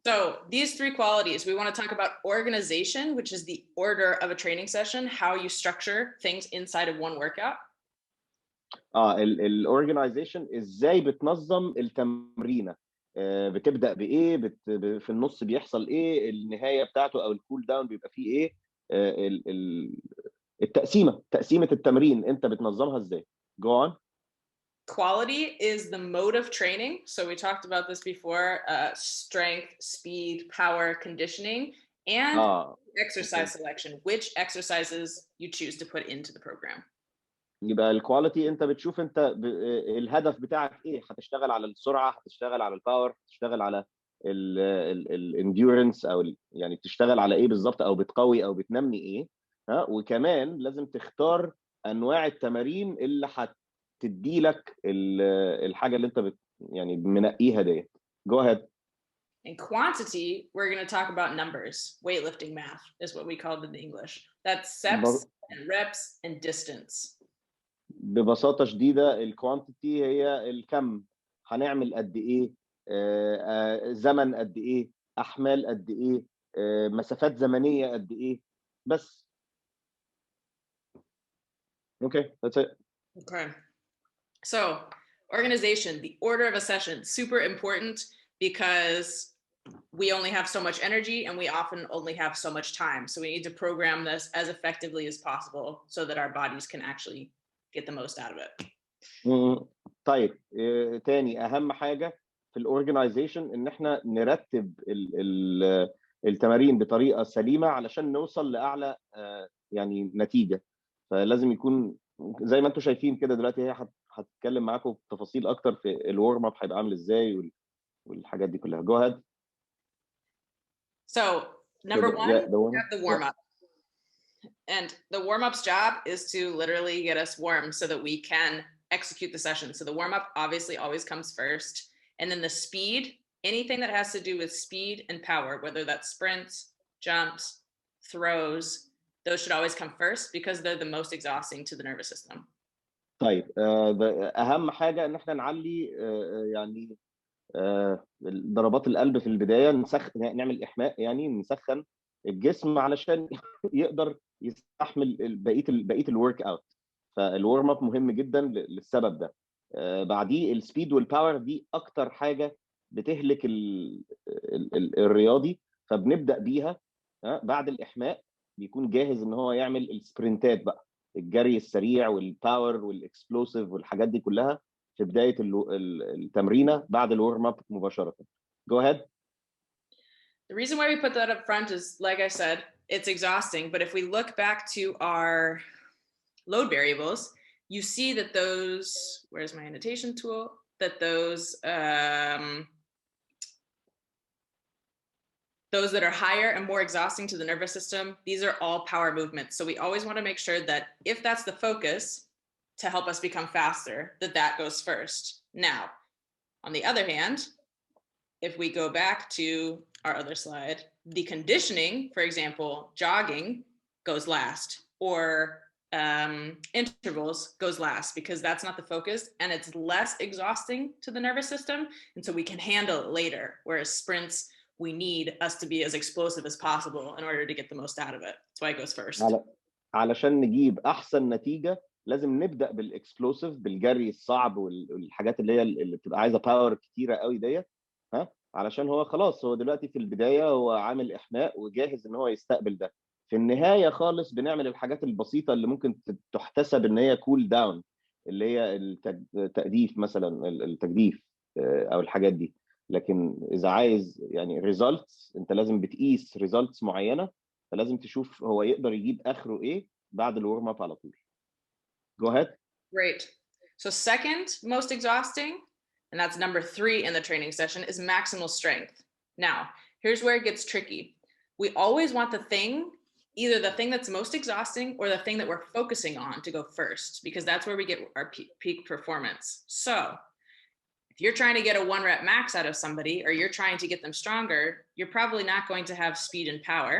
So these three qualities, we want to talk about organization, which is the order of a training session, how you structure things inside of one workout. الاورجنايزيشن ازاي بتنظم التمرينه، بتبدا بايه، في النص بيحصل ايه، النهايه بتاعته او الكول داون بيبقى فيه ايه، تقسيمه التمرين انت بتنظمها ازاي. Go on. Quality is the mode of training. So we talked about this before, strength, speed, power, conditioning, and exercise selection, which exercises you choose to put into the program. يبقى الكواليتي انت بتشوف انت الهدف بتاعك ايه، هتشتغل على السرعه، هتشتغل على الباور، هتشتغل على الانديورنس، او يعني بتشتغل على ايه بالظبط، او بتقوي او بتنمي ايه. ها، وكمان لازم تختار انواع التمارين اللي هتدي لك الحاجه اللي انت يعني منقيها ديت. Go ahead. In quantity, we're going to talk about numbers. Weightlifting math is what we call it in English. That's steps and reps and distance. ببساطه شديده الكوانتيتي هي الكم، هنعمل قد ايه، زمن قد ايه، احمال قد ايه، مسافات زمنيه قد ايه، بس. Okay, that's it. Okay. So, organization, the order of a session, super important because we only have so much energy and we often only have so much time. So we need to program this as effectively as possible so that our bodies can actually get the most out of it. طيب، تاني اهم حاجه في الاورجنايزيشن ان احنا نرتب التمارين بطريقه سليمه علشان نوصل لاعلى يعني نتيجه. فلازم يكون زي ما انتم شايفين كده دلوقتي، هي هتتكلم معاكم بتفاصيل اكتر في الورم اب هيبقى عامل ازاي والحاجات دي كلها. Go ahead. So number one, we have the warm up. And the warm up's job is to literally get us warm so that we can execute the session. So the warm up obviously always comes first. And then the speed, anything that has to do with speed and power, whether that's sprints, jumps, throws, those should always come first because they're the most exhausting to the nervous system. طيب، اهم حاجه ان احنا نعلي يعني ضربات القلب في البدايه، نعمل احماء، يعني نسخن الجسم علشان يقدر يستحمل بقيه الورك اوت. فالورم اب مهم جدا للسبب ده. بعديه السبيد والباور، دي اكتر حاجه بتهلك الرياضي، فبنبدا بيها. بعد الاحماء بيكون جاهز ان هو يعمل السبرنتات بقى، الجري السريع والباور والاكسبلوسيف والحاجات دي كلها في بدايه التمرينه بعد الورم اب مباشره. Go ahead. The reason why we put that up front is, like I said, it's exhausting. But if we look back to our load variables, you see that those, where's my annotation tool? That those that are higher and more exhausting to the nervous system, these are all power movements. So we always want to make sure that if that's the focus to help us become faster, that goes first. Now, on the other hand, if we go back to our other slide, the conditioning, for example, jogging goes last, or intervals goes last, because that's not the focus and it's less exhausting to the nervous system. And so we can handle it later. Whereas sprints, we need us to be as explosive as possible in order to get the most out of it. That's why it goes first. علشان نجيب احسن نتيجه لازم نبدا بالاكسبلوسيف، بالجري الصعب والحاجات اللي بتبقى عايزه باور كتيره قوي ديت. علشان هو خلاص، هو دلوقتي في البدايه هو عامل احماء وجاهز ان هو يستقبل ده. في النهايه خالص بنعمل الحاجات البسيطه اللي ممكن تحتسب ان هي كول داون، اللي هي التجديف مثلا، التجديف او الحاجات دي. لكن اذا عايز يعني ريزلتس، انت لازم بتقيس ريزلتس معينه، فلازم تشوف هو يقدر يجيب اخره ايه بعد الورم اب على طول. Go ahead. Great. So second most exhausting, and that's number 3 in the training session, is maximal strength. Now, here's where it gets tricky. We always want either the thing that's most exhausting or the thing that we're focusing on to go first, because that's where we get our peak performance. So if you're trying to get a 1 rep max out of somebody, or you're trying to get them stronger, you're probably not going to have speed and power.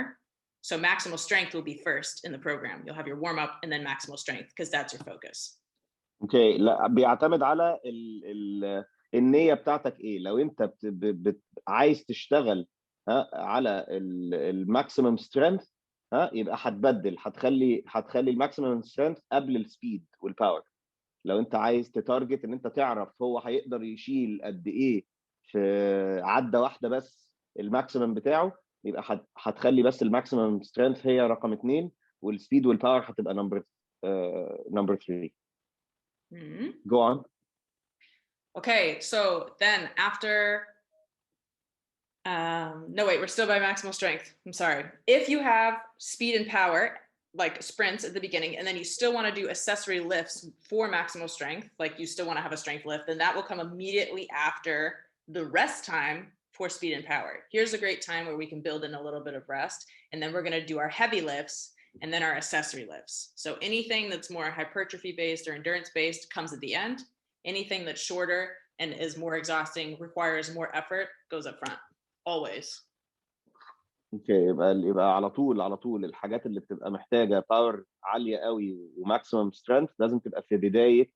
So maximal strength will be first in the program. You'll have your warm up and then maximal strength, because that's your focus. اوكي، لا بيعتمد على النيه بتاعتك ايه. لو انت عايز تشتغل على الماكسيمم سترينث، يبقى هتبدل، هتخلي الماكسيمم سترينث قبل السبيد والباور. لو انت عايز تتارجت ان انت تعرف هو هيقدر يشيل قد ايه في عده واحده بس الماكسيمم بتاعه، يبقى هتخلي بس الماكسيمم سترينث هي رقم 2، والسبيد والباور هتبقى نمبر 3. Go on. Okay, so then after no wait, we're still by maximal strength. I'm sorry. If you have speed and power, like sprints at the beginning, and then you still want to do accessory lifts for maximal strength, like you still want to have a strength lift, then that will come immediately after the rest time for speed and power. Here's a great time where we can build in a little bit of rest, and then we're going to do our heavy lifts and then our accessory lifts. So anything that's more hypertrophy based or endurance based comes at the end. Anything that's shorter and is more exhausting, requires more effort, goes up front. Always. اوكي، يبقى على طول الحاجات اللي بتبقى محتاجه باور عاليه قوي وماكسيمم سترينث لازم تبقى في بدايه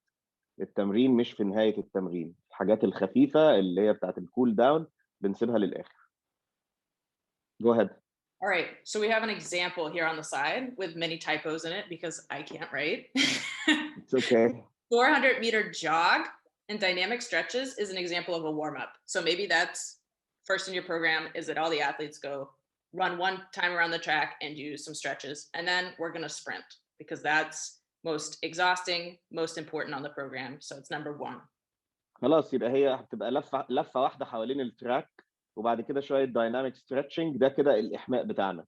التمرين مش في نهايه التمرين. الحاجات الخفيفه اللي هي بتاعت الكول داون بنسيبها للاخر. Go ahead. All right, so we have an example here on the side with many typos in it because I can't write. It's okay. 400-meter jog and dynamic stretches is an example of a warm-up. So maybe that's first in your program is that all the athletes go run one time around the track and do some stretches, and then we're going to sprint because that's most exhausting, most important on the program. So it's number 1. خلاص، يبقى هي هتبقى لفه واحده حوالين التراك، وبعد كده شويه دايناميك ستريتشنج، ده كده الاحماء بتاعنا.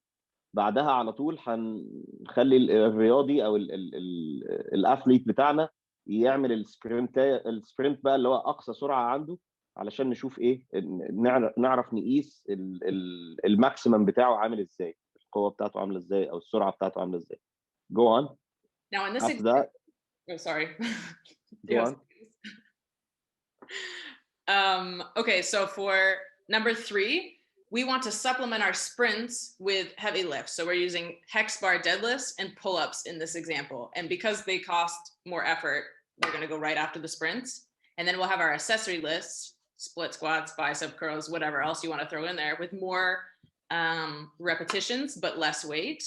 بعدها على طول هنخلي الرياضي او الاثليت بتاعنا يعمل السبرنت بقى اللي هو اقصى سرعه عنده، علشان نشوف ايه، نعرف نقيس الماكسيمم بتاعه عامل ازاي، القوه بتاعته عامله ازاي، او السرعه بتاعته عامله ازاي. Go on. Now in this After that, oh sorry. go on. Okay, so for number 3, we want to supplement our sprints with heavy lifts. So we're using hex bar deadlifts and pull-ups in this example. And because they cost more effort, we're going to go right after the sprints. And then we'll have our accessory lifts, split squats, bicep curls, whatever else you want to throw in there with more repetitions, but less weight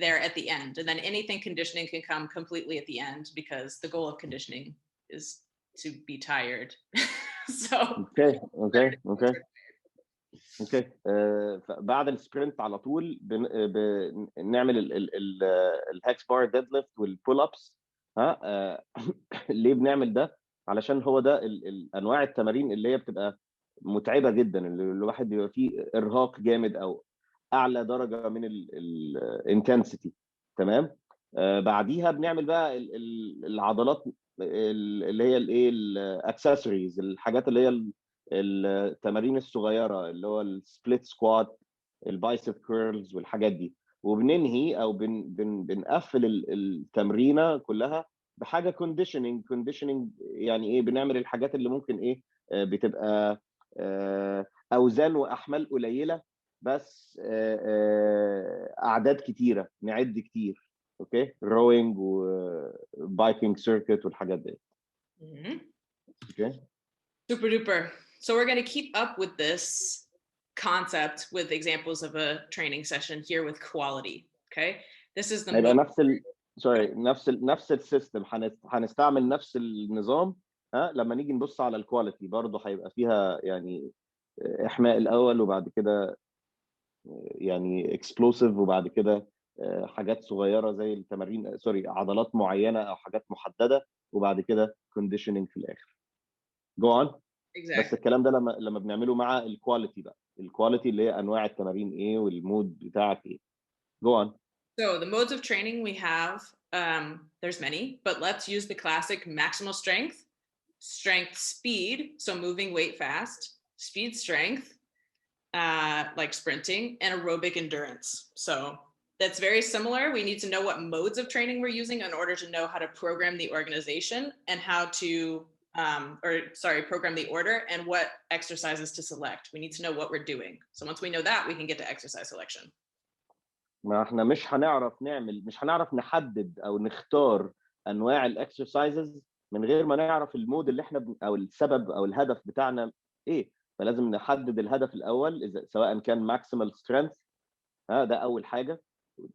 there at the end. And then anything conditioning can come completely at the end because the goal of conditioning is to be tired. So اوكي. بعد السبرنت على طول بنعمل الهكس بار ديد ليفت والبول ابس. ليه بنعمل ده؟ علشان هو ده انواع التمارين اللي هي بتبقى متعبه جدا، اللي الواحد بيبقى فيه ارهاق جامد او اعلى درجه من الانتنسيتي. تمام. بعديها بنعمل بقى العضلات اللي هي الايه، الاكسسوارز، الحاجات اللي هي التمارين الصغيره، اللي هو السبليت سكوات، البايسب كيرلز والحاجات دي. وبننهي او بنقفل التمرينه كلها بحاجه كونديشننج. يعني ايه؟ بنعمل الحاجات اللي ممكن ايه، بتبقى اوزان واحمال قليله بس اعداد كتيره، نعد كتير. اوكي، روينج وبايكنج سيركت والحاجات دي. اوكي، super duper. So we're going to keep up with this concept with examples of a training session here with quality. Okay, this is the هيبقى نفس السيستم، هنستعمل نفس النظام. لما نيجي نبص على الكواليتي برضه هيبقى فيها يعني احماء الاول، وبعد كده يعني اكسبلوسيف، وبعد كده حاجات صغيره زي التمارين، عضلات معينه او حاجات محدده، وبعد كده كونديشننج في الاخر. جو اون. exactly. بس الكلام ده لما بنعمله مع الكواليتي بقى، الكواليتي اللي هي انواع التمارين ايه والمود بتاعك ايه. جو اون. So the modes of training we have, there's many, but let's use the classic maximal strength, strength speed, so moving weight fast, speed strength, like sprinting, and aerobic endurance. So that's very similar. We need to know what modes of training we're using in order to know how to program the organization and how to, program the order and what exercises to select. We need to know what we're doing. So once we know that, we can get to exercise selection. ما احنا مش هنعرف نحدد او نختار انواع الاكسرسايزز من غير ما نعرف المود اللي احنا او السبب او الهدف بتاعنا ايه. فلازم نحدد الهدف الاول، اذا سواء كان ماكسيمال سترينث، ده اول حاجه.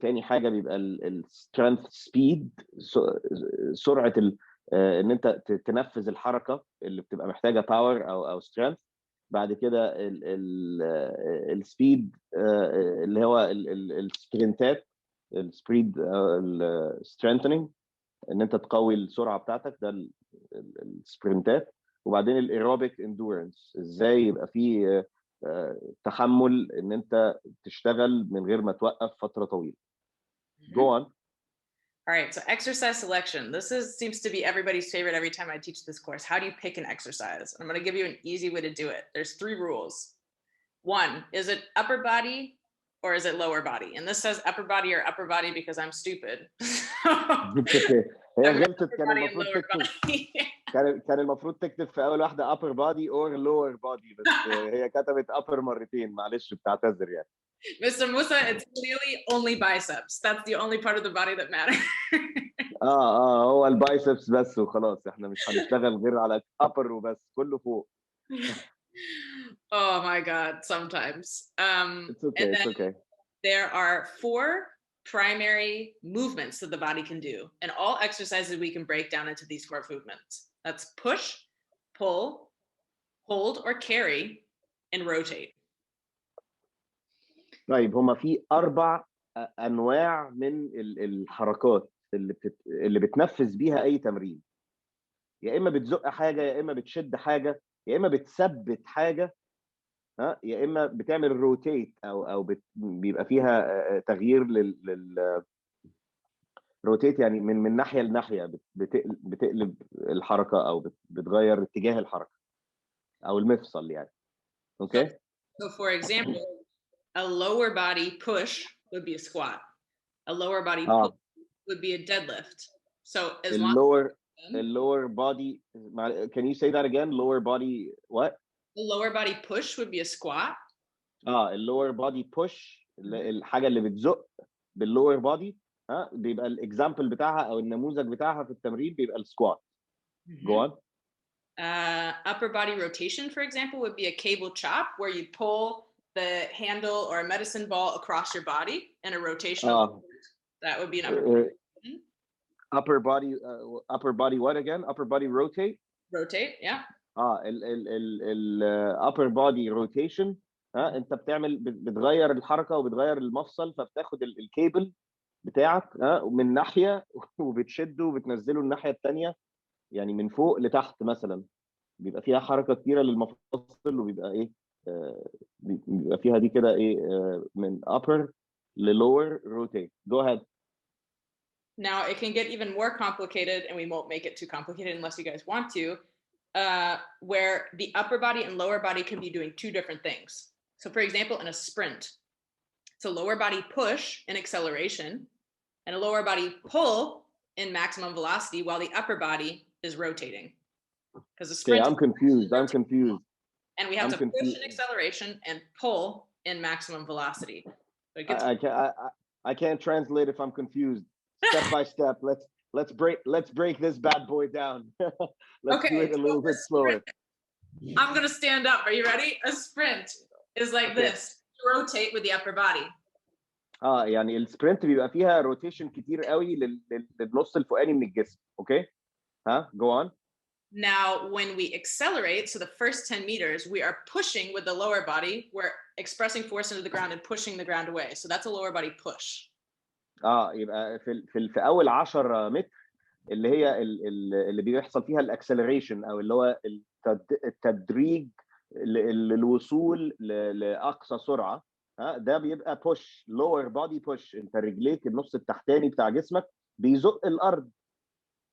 تاني حاجه بيبقى السترينث سبيد، سرعه ان انت تنفذ الحركه اللي بتبقى محتاجه باور او سترينث. بعد كده السبيد اللي هو السبرنتات، السبريد السترينثنينج، ان انت تقوي السرعه بتاعتك، ده السبرنتات. وبعدين الايروبيك اندورنس، ازاي يبقى في تحمل ان انت تشتغل من غير ما توقف فتره طويله. Go on. All right, so exercise selection. This seems to be everybody's favorite every time I teach this course. How do you pick an exercise? I'm going to give you an easy way to do it. There's 3 rules. 1, is it upper body or is it lower body? And this says upper body or upper body because I'm stupid. هي غلطت. كان المفروض تكتب في اول واحده upper body or lower body، بس هي كتبت upper مرتين، معلش بتعتذر يعني. Mr. Mousa, it's clearly only biceps. That's the only part of the body that matters. هو البايسبس بس وخلاص، احنا مش هنشتغل غير على upper وبس، كله فوق. Oh my God, sometimes. It's okay, it's okay. There are 4 primary movements that the body can do. And all exercises we can break down into these 4 movements. That's push, pull, hold or carry, and rotate. طيب هما في 4 انواع من الحركات اللي بتنفذ بيها اي تمرين. يا اما بتزق حاجه، يا اما بتشد حاجه، يا اما بتثبت حاجه، يا اما بتعمل روتيت او بيبقى فيها تغيير روتيت، يعني من ناحيه لناحيه، بتقلب الحركه او بتغير اتجاه الحركه او المفصل يعني. اوكي. So for example, a lower body push would be a squat. A lower body pull would be a deadlift. So as long as lower body, can you say that again? Lower body what? The lower body push would be a squat. اللور بادي بوش، الحاجه اللي بتزق باللور بادي، بيبقى الاكزامبل بتاعها او النموذج بتاعها في التمرين بيبقى السكوات. Go on. Upper body rotation, for example, would be a cable chop where you pull the handle or a medicine ball across your body in a rotational movement. That would be an upper body. Upper body what again? Upper body rotate. Rotate, yeah. ال upper body rotation، انت بتغير الحركه وبتغير المفصل، فبتاخد الكيبل بتاعك من ناحيه وبتشده وبتنزله الناحيه الثانيه، يعني من فوق لتحت مثلا، بيبقى فيها حركه كتيره للمفصل، وبيبقى ايه بيبقى فيها دي كده ايه من upper لlower rotate. Go ahead. Now it can get even more complicated, and we won't make it too complicated unless you guys want to, where the upper body and lower body can be doing 2 different things. So for example, in a sprint, it's a lower body push in acceleration and a lower body pull in maximum velocity, while the upper body is rotating. Because the sprint. Okay, I'm confused. And we have to push in acceleration and pull in maximum velocity. So it gets I can't translate if I'm confused. Step by step. Let's break this bad boy down. Let's do it a little bit slower. I'm gonna stand up. Are you ready? A sprint is like this. You rotate with the upper body. يعني السبرنت بيبقى فيها روتيشن كتير قوي للنص الفوقاني من الجسم. اوكي. Go on. Now when we accelerate, so the first 10 meters we are pushing with the lower body, we're expressing force into the ground and pushing the ground away. So that's a lower body push. يبقى في اول 10 متر اللي هي اللي بيحصل فيها الاكسلريشن، او اللي هو التدريج للوصول لاقصى سرعه، ده بيبقى بوش، لور بادي بوش. انت رجليك النص التحتاني بتاع جسمك بيزق الارض.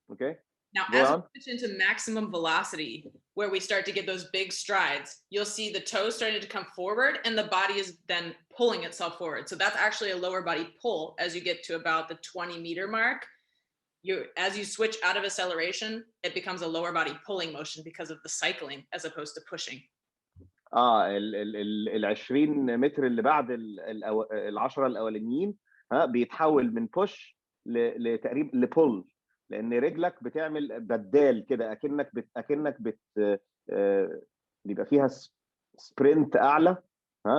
اوكي. Now, as we switch into maximum velocity, where we start to get those big strides, you'll see the toes starting to come forward and the body is then pulling itself forward. So that's actually a lower body pull as you get to about the 20-meter mark. As you switch out of acceleration, it becomes a lower body pulling motion because of the cycling as opposed to pushing. ال 20 متر اللي بعد ال10 الاولانيين بيتحول من بوش لتقريبا لبول، لان رجلك بتعمل بدال كده، اكنك بيبقى فيها سبرنت اعلى،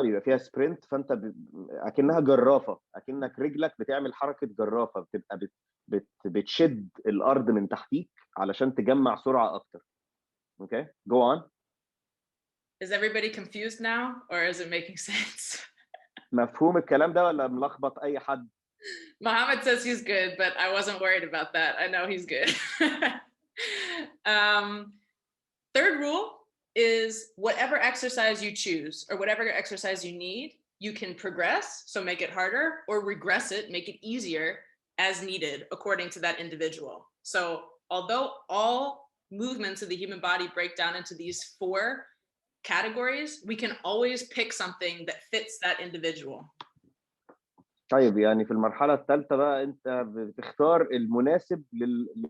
بيبقى فيها سبرنت، فانت اكنها جرافه، اكنك رجلك بتعمل حركه جرافه، بتبقى بتشد الارض من تحتيك علشان تجمع سرعه اكتر. اوكي go on. Is everybody confused now or is it making sense? مفهوم الكلام ده ولا ملخبط اي حد؟ Mohammed says he's good, but I wasn't worried about that. I know he's good. Third rule is whatever exercise you choose or whatever exercise you need, you can progress, so make it harder, or regress it, make it easier as needed according to that individual. So although all movements of the human body break down into these 4 categories, we can always pick something that fits that individual. طيب يعني في المرحله الثالثه بقى انت بتختار المناسب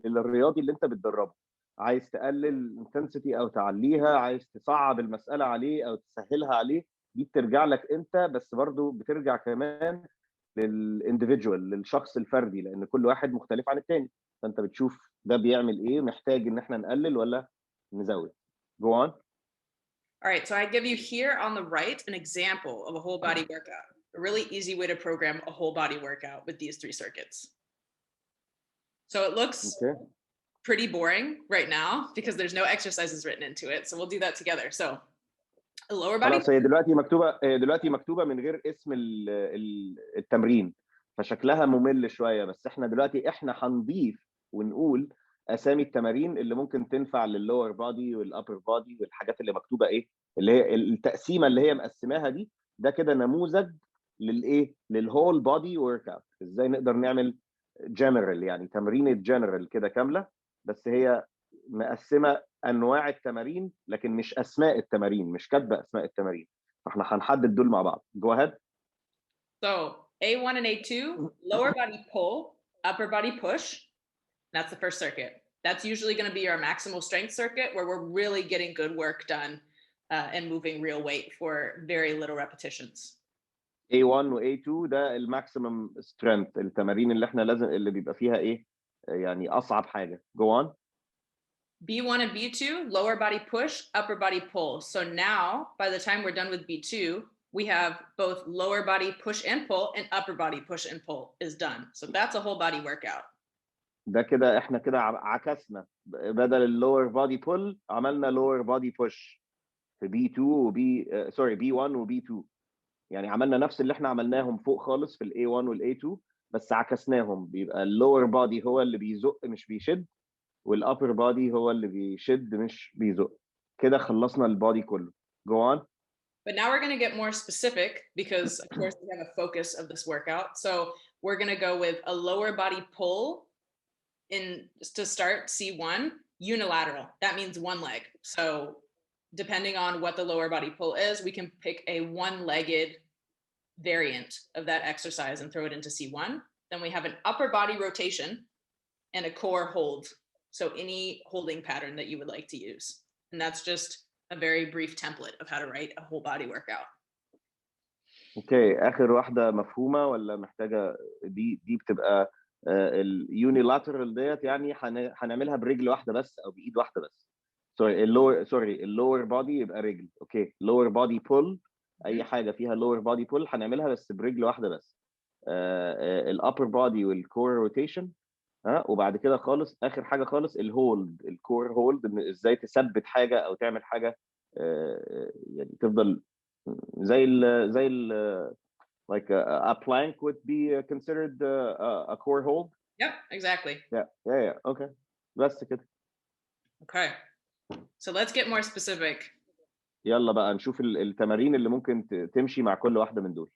للرياضي اللي انت بتدربه. عايز تقلل الانتنسيتي او تعليها، عايز تصعب المساله عليه او تسهلها عليه، دي بترجع لك انت، بس برضو بترجع كمان للانديفيدوال، للشخص الفردي، لان كل واحد مختلف عن الثاني، فانت بتشوف ده بيعمل ايه، محتاج ان احنا نقلل ولا نزود. Go on. All right, so I give you here on the right an example of a whole body workout. A really easy way to program a whole body workout with these 3 circuits. So it looks pretty boring right now because there's no exercises written into it. So we'll do that together. So a lower body. خلاص هي دلوقتي مكتوبه من غير اسم التمرين، فشكلها ممل شويه، بس احنا دلوقتي هنضيف ونقول اسامي التمارين اللي ممكن تنفع لللور بادي والابر بادي والحاجات اللي مكتوبه ايه، اللي هي التقسيمه اللي هي مقسماها دي. ده كده نموذج للايه، للهول بادي ورك اوت، ازاي نقدر نعمل جنرال، يعني تمرينه جنرال كده كامله، بس هي مقسمه انواع التمارين لكن مش اسماء التمارين، مش كاتبه اسماء التمارين، فاحنا هنحدد دول مع بعض. Go ahead. So A1 and A2, lower body pull, upper body push. That's the first circuit. That's usually going to be our maximal strength circuit where we're really getting good work done and moving real weight for very little repetitions. A1 و A2 ده الماكسيمم سترينث، التمارين اللي احنا لازم اللي بيبقى فيها ايه، يعني اصعب حاجه. Go on. B1 and B2, lower body push, upper body pull. So now, by the time we're done with B2, we have both lower body push and pull and upper body push and pull is done. So that's a whole body workout. ده كده احنا كده عكسنا، بدل اللور بادي بول عملنا لور بادي بوش في B2 وبي سوري B1 وB2، يعني عملنا نفس اللي احنا عملناهم فوق خالص في الA1 والA2، بس عكسناهم، بيبقى اللور بادي هو اللي بيزق مش بيشد، والابر بادي هو اللي بيشد مش بيزق. كده خلصنا البادي كله. Go on. But now we're going to get more specific because of course we have a focus of this workout. So we're going to go with a lower body pull in to start C1, unilateral. That means one leg. So depending on what the lower body pull is, we can pick a one-legged variant of that exercise and throw it into C1. Then we have an upper body rotation and a core hold. So any holding pattern that you would like to use. And that's just a very brief template of how to write a whole body workout. اوكي، اخر واحده مفهومه ولا محتاجه؟ دي بتبقى اليونيلاترال ديت، يعني هنعملها برجل واحده بس او بايد واحده بس. اللور بادي يبقى رجل. اوكي، لور بادي بول، اي حاجه فيها لور بادي بول هنعملها بس برجل واحده بس. الابر بادي والكور روتيشن، وبعد كده خالص اخر حاجه خالص الهولد، الكور هولد، ان ازاي تثبت حاجه او تعمل حاجه يعني تفضل زي ال like a plank would be considered a core hold. Yep, exactly. Yeah. Okay. بس كده. Okay. So let's get more specific. يلا بقى نشوف التمارين اللي ممكن تمشي مع كل واحده من دول.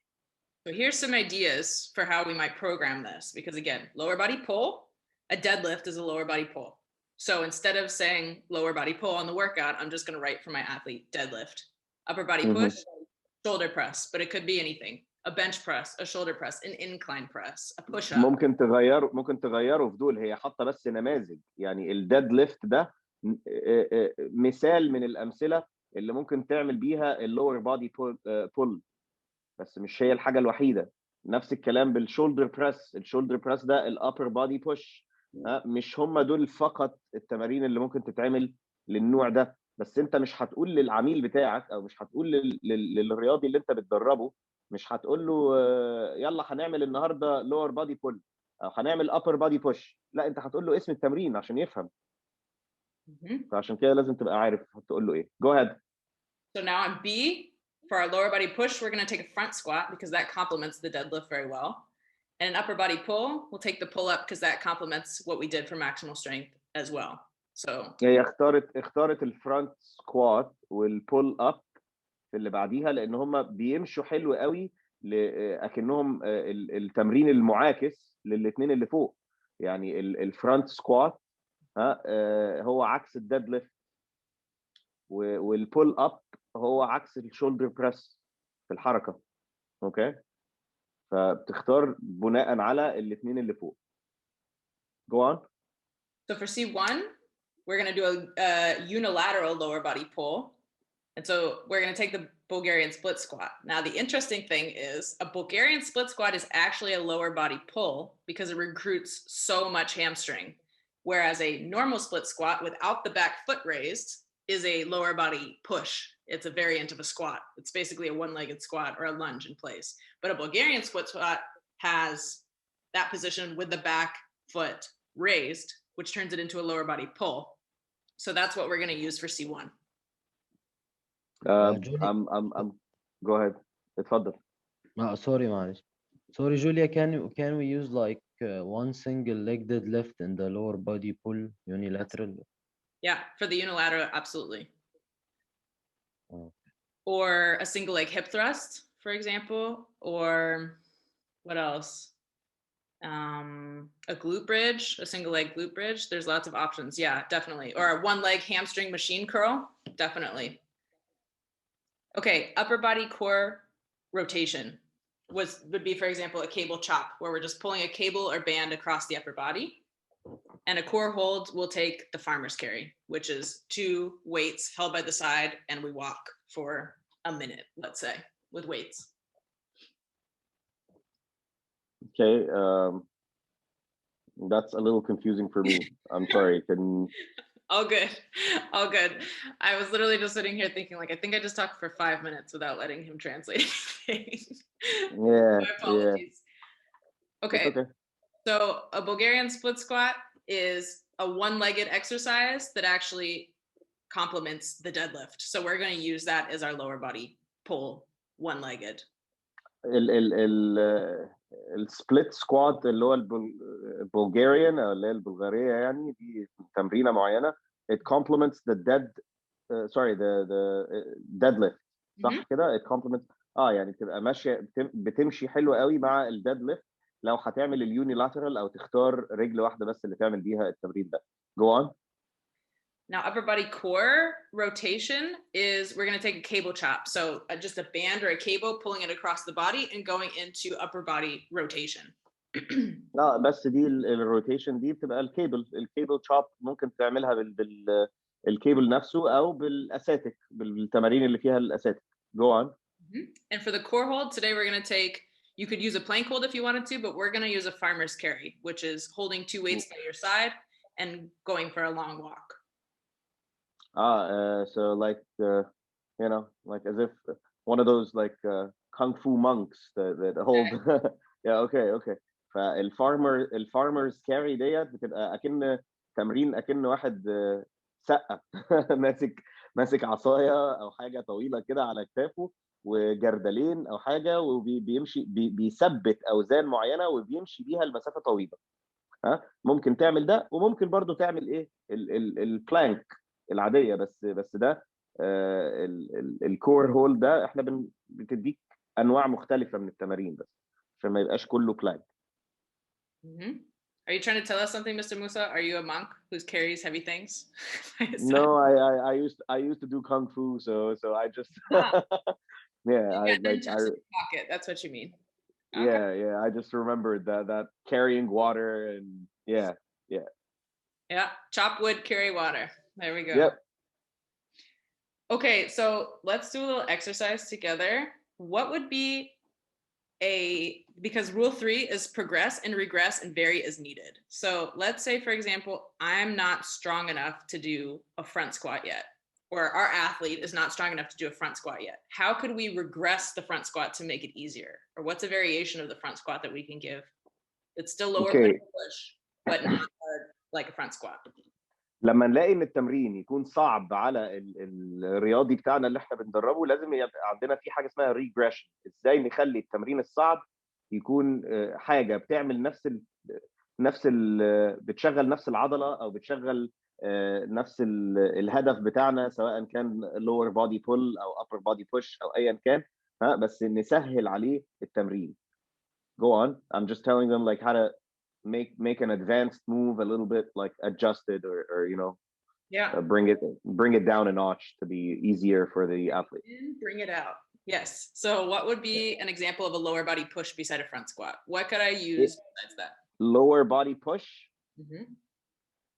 So here's some ideas for how we might program this, because again, lower body pull, a deadlift is a lower body pull. So instead of saying lower body pull on the workout, I'm just going to write for my athlete deadlift. Upper body push, shoulder press, but it could be anything. A bench press, a shoulder press, an incline press, a push up. ممكن تغيره في دول، هي حاطه بس نماذج، يعني الديد ليفت ده مثال من الامثله اللي ممكن تعمل بيها اللور بادي بول، بس مش هي الحاجه الوحيده. نفس الكلام بالشولدر بريس، الشولدر بريس ده الابر بادي بوش، مش هم دول فقط التمارين اللي ممكن تتعمل للنوع ده، بس انت مش هتقول للعميل بتاعك او مش هتقول للرياضي اللي انت بتدربه، مش هتقول له يلا هنعمل النهارده لور بادي بول او هنعمل ابر بادي بوش، لا انت هتقول له اسم التمرين عشان يفهم. فعشان كده لازم تبقى عارف هتقول له ايه. Go ahead. So now on B, for our lower body push, we're going to take a front squat because that complements the deadlift very well. And an upper body pull, we'll take the pull up because that complements what we did for maximal strength as well. So هي اختارت الفرونت سكوات والبول اب في اللي بعديها لان هم بيمشوا حلو قوي اكنهم التمرين المعاكس للاثنين اللي فوق. يعني الفرونت سكوات هو عكس الديد ليفت، والبول اب هو عكس الشولدر بريس في الحركه. اوكي، فبتختار بناء على الاثنين اللي فوق. Go on. So for C1, we're going to do a unilateral lower body pull. And so we're going to take the Bulgarian split squat. Now, the interesting thing is a Bulgarian split squat is actually a lower body pull because it recruits so much hamstring, whereas a normal split squat without the back foot raised is a lower body push. It's a variant of a squat. It's basically a one-legged squat or a lunge in place. But a Bulgarian split squat has that position with the back foot raised, which turns it into a lower body pull. So that's what we're going to use for C1. Go ahead. اتفضل. Sorry, معلش. Sorry, Julia, can we use like one single leg deadlift in the lower body pull unilateral? Yeah, for the unilateral, absolutely. Oh. Or a single leg hip thrust, for example, or what else? A glute bridge, a single leg glute bridge. There's lots of options. Yeah, definitely. Or a one leg hamstring machine curl, definitely. Okay, upper body core rotation would be, for example, a cable chop where we're just pulling a cable or band across the upper body. And a core hold will take the farmer's carry, which is 2 weights held by the side and we walk for a minute, let's say, with weights. Okay, that's a little confusing for me. I'm sorry. All good. All good. I was literally just sitting here thinking, like, I think I just talked for 5 minutes without letting him translate anything. Yeah. My apologies. Yeah. Okay. Okay. So a Bulgarian split squat is a one-legged exercise that actually complements the deadlift. So we're going to use that as our lower body pull, one-legged. السبليت سكوات اللي هو البلغاريان او اللي هي البلغاريه، يعني دي تمرينه معينه it complements the deadlift. صح كده؟ it complements يعني بتبقى ماشيه بتمشي حلو قوي مع الديد ليفت لو هتعمل اليونيلاترال او تختار رجل واحده بس اللي تعمل بيها التمرين ده. Go on. Now, upper body core rotation is we're going to take a cable chop. So just a band or a cable, pulling it across the body and going into upper body rotation. بس دي الروتيشن دي بتبقى الكيبل شوب ممكن تعملها بالكيبل نفسه او بالاساتيك، بالتمارين اللي فيها الاساتيك. Go on. And for the core hold, today we're going to take, you could use a plank hold if you wanted to, but we're going to use a farmer's carry, which is holding 2 weights by your side and going for a long walk. So like like as if one of those like kung fu monks that hold. Yeah, okay. فالفارمرز كاري ديت بتبقى اكن تمرين اكن واحد سقه ماسك عصايه او حاجه طويله كده على كتافه وجردلين او حاجه وبيمشي بيثبت اوزان معينه وبيمشي بيها المسافه طويله. ممكن تعمل ده وممكن برضو تعمل ايه البلانك العاديه، بس ده الكور هول ده احنا بتديك انواع مختلفه من التمارين بس عشان ما يبقاش كله بلانك. Are you trying to tell us something, Mr. Mousa? Are you a monk who carries heavy things? No, I used to do kung fu, so I just yeah. Pocket. That's what you mean. Okay. Yeah. I just remembered that carrying water and yeah. Chop wood, carry water. There we go. Yep. Okay, so let's do a little exercise together. What would be because rule 3 is progress and regress and vary as needed. So let's say, for example, I'm not strong enough to do a front squat yet. or our athlete is not strong enough to do a front squat yet. How could we regress the front squat to make it easier? Or what's a variation of the front squat that we can give? It's still lower body push, but not hard like a front squat. لما نلاقي ان التمرين يكون صعب على الرياضي بتاعنا اللي احنا بندربه، لازم يبقى عندنا في حاجه اسمها ريجريشن. ازاي نخلي التمرين الصعب يكون حاجه بتعمل بتشغل نفس العضله، او بتشغل نفس الهدف بتاعنا، سواء كان lower body pull او upper body push او ايا كان، بس نسهل عليه التمرين. Go on. I'm just telling them like how to make an advanced move a little bit like adjusted, or you know, bring it down a notch to be easier for the athlete. Bring it out. Yes. So what would be an example of a lower body push beside a front squat? What could I use besides that? Lower body push.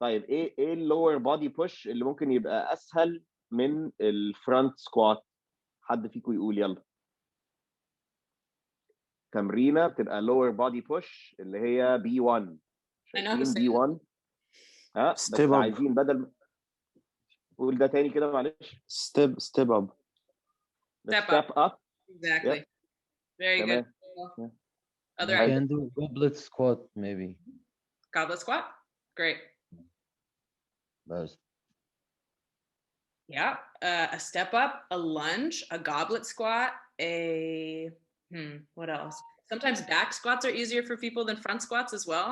طيب ايه اللور بودي بوش اللي ممكن يبقى اسهل من الفرونت سكوات؟ حد فيكم يقول يلا. تمرينه بتبقى lower body push اللي هي B1. شايفين B1؟ بس عايزين بدل. قول ده تاني كده معلش. step up. Step up. Exactly. Very good. Other I can do goblet squat maybe. Goblet squat? Great. Nice. Yeah, a step up, a lunge, a goblet squat, what else? Sometimes back squats are easier for people than front squats as well.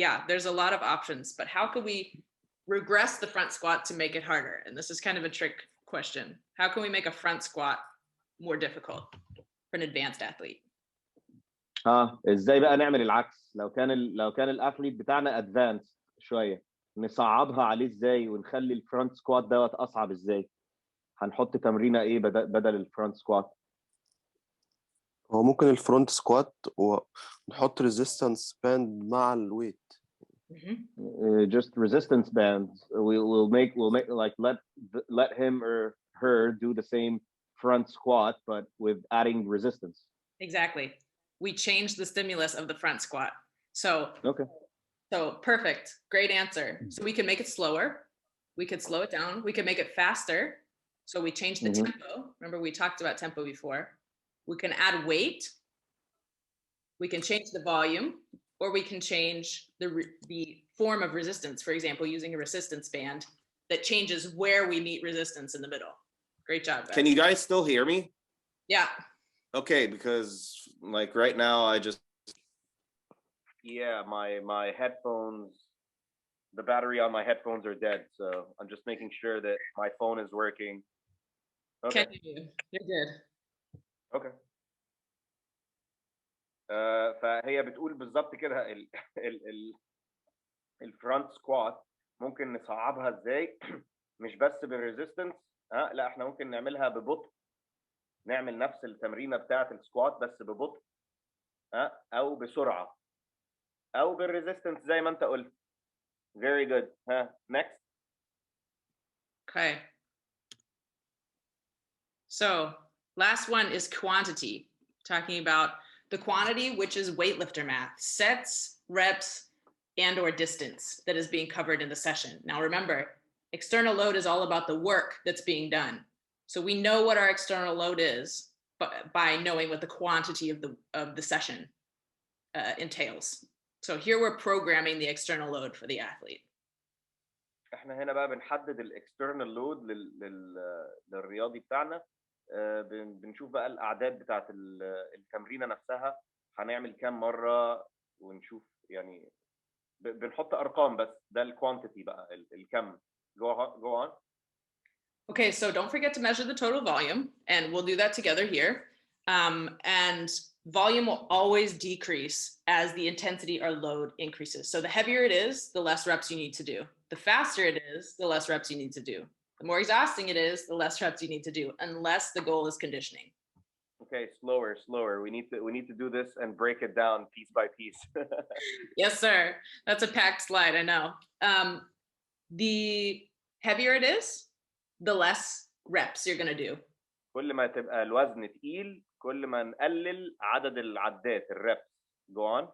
Yeah, there's a lot of options, but how could we regress the front squat to make it harder? And this is kind of a trick question. How can we make a front squat more difficult for an advanced athlete? ازاي بقى نعمل العكس؟ لو كان الاتhlete بتاعنا advanced شويه، نصعبها عليه ازاي ونخلي الفرونت سكوات دوت اصعب ازاي؟ هنحط تمرينه ايه بدل الفرونت سكوات؟ هو ممكن الفرونت سكوات ونحط ريزيستنس باند مع الويت. Just resistance bands. We'll make like let him or her do the same front squat but with adding resistance. Exactly. We change the stimulus of the front squat. So perfect. Great answer. So we can make it slower. We could slow it down. We could make it faster. So we change the tempo. Remember, we talked about tempo before. We can add weight. We can change the volume, or we can change the form of resistance. For example, using a resistance band that changes where we meet resistance in the middle. Great job, guys. Can you guys still hear me? Yeah. Okay, because like right now I just my headphones, the battery on my headphones are dead, so I'm just making sure that my phone is working. Okay. You're good. Okay. فهي بتقول بالظبط كده الفرونت سكوات ممكن نصعبها ازاي؟ مش بس بالريزيستنس، لا احنا ممكن نعملها ببطء، نعمل نفس التمرينه بتاعه السكوات بس ببطء، او بسرعه، او بالريزيستنس زي ما انت قلت. Very good. Next. Okay. So last one is quantity, talking about the quantity, which is weightlifter math, sets, reps, and or distance that is being covered in the session. Now remember, external load is all about the work that's being done. So we know what our external load is by knowing what the quantity of the session entails. So here we're programming the external load for the athlete. احنا هنا بقى بنحدد الاكسترنال لود للرياضي بتاعنا. بنشوف بقى الاعداد بتاعت التمرينه نفسها، هنعمل كام مره، ونشوف يعني بنحط ارقام، بس ده الكوانتيتي بقى الكم. Go on. Okay, so don't forget to measure the total volume, and we'll do that together here. And volume will always decrease as the intensity or load increases. So the heavier it is, the less reps you need to do. The faster it is, the less reps you need to do. The more exhausting it is, the less reps you need to do, unless the goal is conditioning. Okay, slower. We need to do this and break it down piece by piece. Yes, sir. That's a packed slide, I know. The heavier it is, the less reps you're going to do. كل ما تبقى الوزن تقيل، كل ما نقلل عدد العدات الريبس. Go on.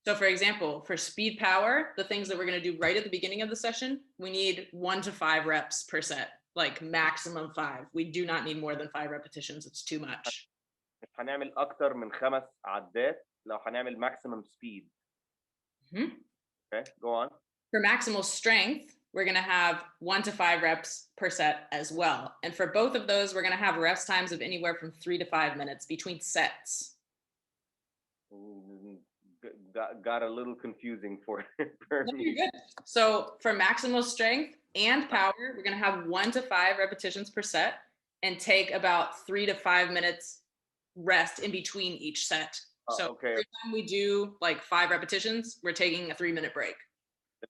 So for example, for speed power, the things that we're going to do right at the beginning of the session, we need 1 to 5 reps per set, like maximum 5. We do not need more than 5 repetitions. It's too much. مش هنعمل اكتر من 5 عدات لو هنعمل maximum speed. Okay, go on. For maximal strength, we're going to have 1 to 5 reps per set as well. And for both of those, we're going to have rest times of anywhere from 3 to 5 minutes between sets. Got a little confusing for No, me. you're good. So for maximal strength and power, we're going to have 1 to 5 repetitions per set and take about 3 to 5 minutes rest in between each set. So okay. every time we do like 5 repetitions, we're taking a 3-minute break.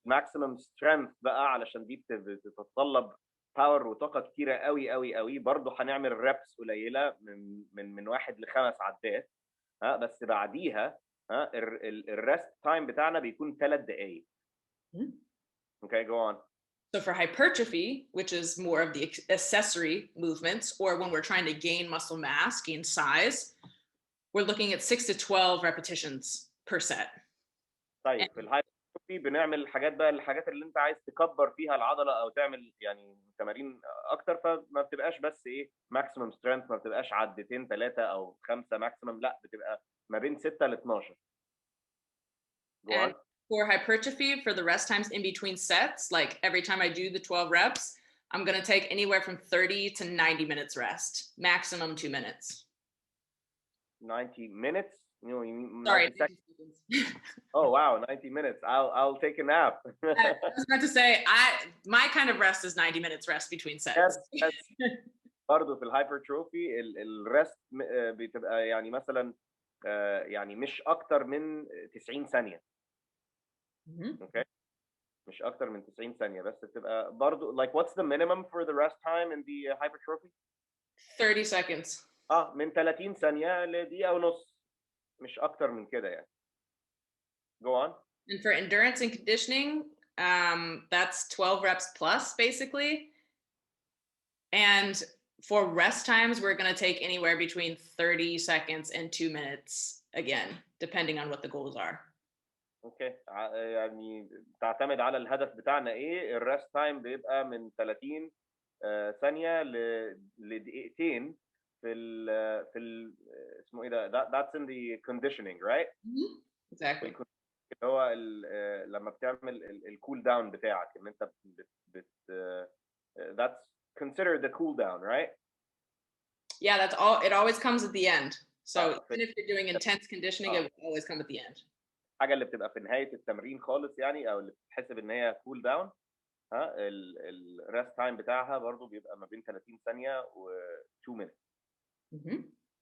maximum strength بقى علشان دي بتتطلب باور وطاقه كتيره قوي قوي قوي، برضه هنعمل ريبس قليله من 1 ل5 عدات، بس بعديها الريست تايم بتاعنا بيكون 3 دقائق. Okay, go on. So for hypertrophy, which is more of the accessory movements, or when we're trying to gain muscle mass, gain size, we're looking at 6 to 12 repetitions per set. طيب في الهايبرتروفي بنعمل الحاجات بقى، الحاجات اللي انت عايز تكبر فيها العضله او تعمل يعني تمارين اكتر، فما بتبقاش بس ايه ماكسيمم سترينث، ما بتبقاش عدتين 3 او 5 ماكسيمم، لا بتبقى ما بين 6 ل 12. Go on. And for hypertrophy, for the rest times in between sets, like every time I do the 12 reps, I'm going to take anywhere from 30 to 90 minutes rest, maximum 2 minutes. 90 minutes? You know, you mean Sorry, 90 seconds. Oh wow, 90 minutes. I'll take a nap. I was about to say, my kind of rest is 90 minutes rest between sets. Yes. برضه في الهايبرتروفي الريست بتبقى يعني مثلا يعني مش اكتر من 90 ثانيه. اوكي، مش اكتر من 90 ثانيه، بس بتبقى برضه like what's the minimum for the rest time in the hypertrophy? 30 seconds. من 30 ثانيه لدقيقه ونص، مش اكتر من كده يعني. Go on. And for endurance and conditioning, that's 12 reps plus basically. And for rest times, we're going to take anywhere between 30 seconds and 2 minutes, again, depending on what the goals are. اوكي، يعني تعتمد على الهدف بتاعنا ايه. الريست تايم بيبقى من 30 ثانيه لدقيقتين في ال اسمه ايه ده، that's in the conditioning, right? Exactly. اللي هو لما بتعمل الكول داون بتاعك، ان انت that's considered the cool down, right? Yeah, that's all. It always comes at the end. So even if you're doing intense conditioning, it will always come at the end. الحاجه اللي بتبقى في نهايه التمرين خالص يعني، او اللي بتحسب ان هي كول داون، الريست تايم بتاعها برضو بيبقى ما بين 30 ثانيه و 2 minutes.